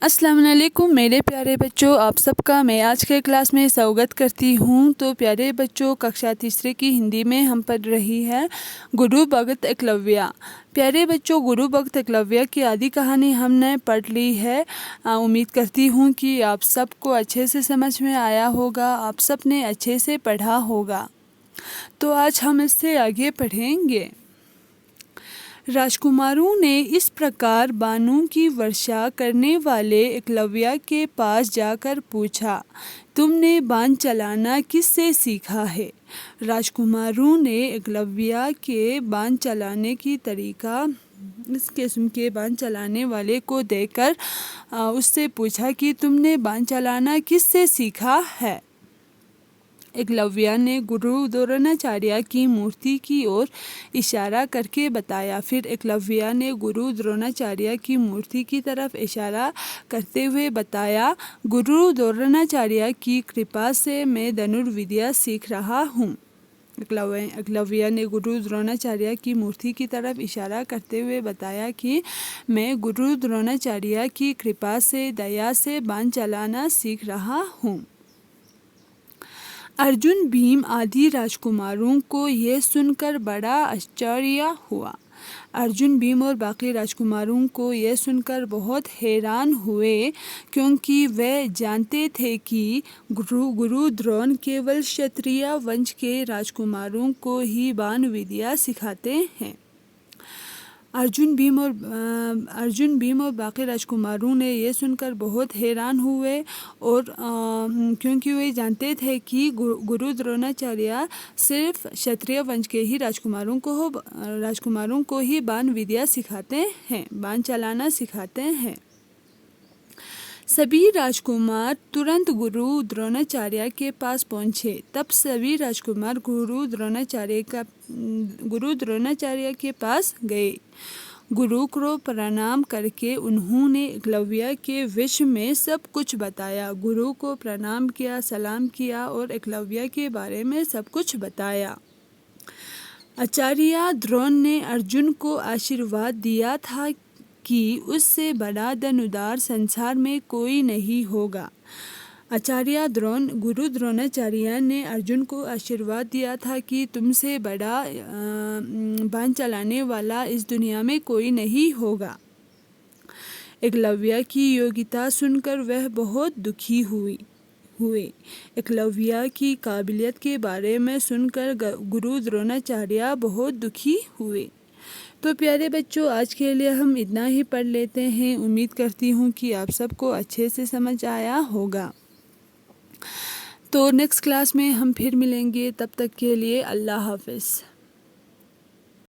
अस्सलाम वालेकुम मेरे प्यारे बच्चों, आप सबका मैं आज के क्लास में स्वागत करती हूँ। तो प्यारे बच्चों, कक्षा तीसरे की हिंदी में हम पढ़ रही है गुरु भगत एकलव्य। प्यारे बच्चों, गुरु भगत एकलव्य की आदि कहानी हमने पढ़ ली है। उम्मीद करती हूँ कि आप सबको अच्छे से समझ में आया होगा, आप सब ने अच्छे से पढ़ा होगा। तो आज हम इससे आगे पढ़ेंगे। राजकुमारों ने इस प्रकार बाणों की वर्षा करने वाले एकलव्य के पास जाकर पूछा, तुमने बाण चलाना किससे सीखा है? राजकुमारों ने एकलव्य के बाण चलाने की तरीका इस किस्म के बाण चलाने वाले को देखकर उससे पूछा कि तुमने बाण चलाना किससे सीखा है? एकलव्य ने गुरु द्रोणाचार्य की मूर्ति की ओर इशारा करके बताया। फिर एकलव्य ने गुरु द्रोणाचार्य की मूर्ति की तरफ इशारा करते हुए बताया, गुरु द्रोणाचार्य की कृपा से मैं धनुर्विद्या सीख रहा हूँ। एकलव्य ने गुरु द्रोणाचार्य की मूर्ति की तरफ इशारा करते हुए बताया कि मैं गुरु द्रोणाचार्य की कृपा से दया से बाण चलाना सीख रहा हूँ। अर्जुन, भीम आदि राजकुमारों को यह सुनकर बड़ा आश्चर्य हुआ। अर्जुन, भीम और बाकी राजकुमारों को यह सुनकर बहुत हैरान हुए, क्योंकि वे जानते थे कि गुरु द्रोण केवल क्षत्रिय वंश के राजकुमारों को ही बाण विद्या सिखाते हैं। अर्जुन, भीम और बाकी राजकुमारों ने यह सुनकर बहुत हैरान हुए और क्योंकि वे जानते थे कि गुरु द्रोणाचार्य सिर्फ क्षत्रिय वंश के ही राजकुमारों को ही बाण विद्या सिखाते हैं, बाण चलाना सिखाते हैं। सभी राजकुमार तुरंत गुरु द्रोणाचार्य के पास पहुँचे। तब सभी राजकुमार गुरु द्रोणाचार्य के पास गए। गुरु को प्रणाम करके उन्होंने एकलव्य के विषय में सब कुछ बताया। गुरु को प्रणाम किया, सलाम किया और एकलव्य के बारे में सब कुछ बताया। आचार्य द्रोण ने अर्जुन को आशीर्वाद दिया था कि उससे बड़ा धनुर्धर संसार में कोई नहीं होगा। गुरु द्रोणाचार्य ने अर्जुन को आशीर्वाद दिया था कि तुमसे बड़ा बाण चलाने वाला इस दुनिया में कोई नहीं होगा। एकलव्य की योग्यता सुनकर वह बहुत दुखी हुए। एकलव्य की काबिलियत के बारे में सुनकर गुरु द्रोणाचार्य बहुत दुखी हुए। तो प्यारे बच्चों, आज के लिए हम इतना ही पढ़ लेते हैं। उम्मीद करती हूँ कि आप सबको अच्छे से समझ आया होगा। तो नेक्स्ट क्लास में हम फिर मिलेंगे, तब तक के लिए अल्लाह हाफ़िज़।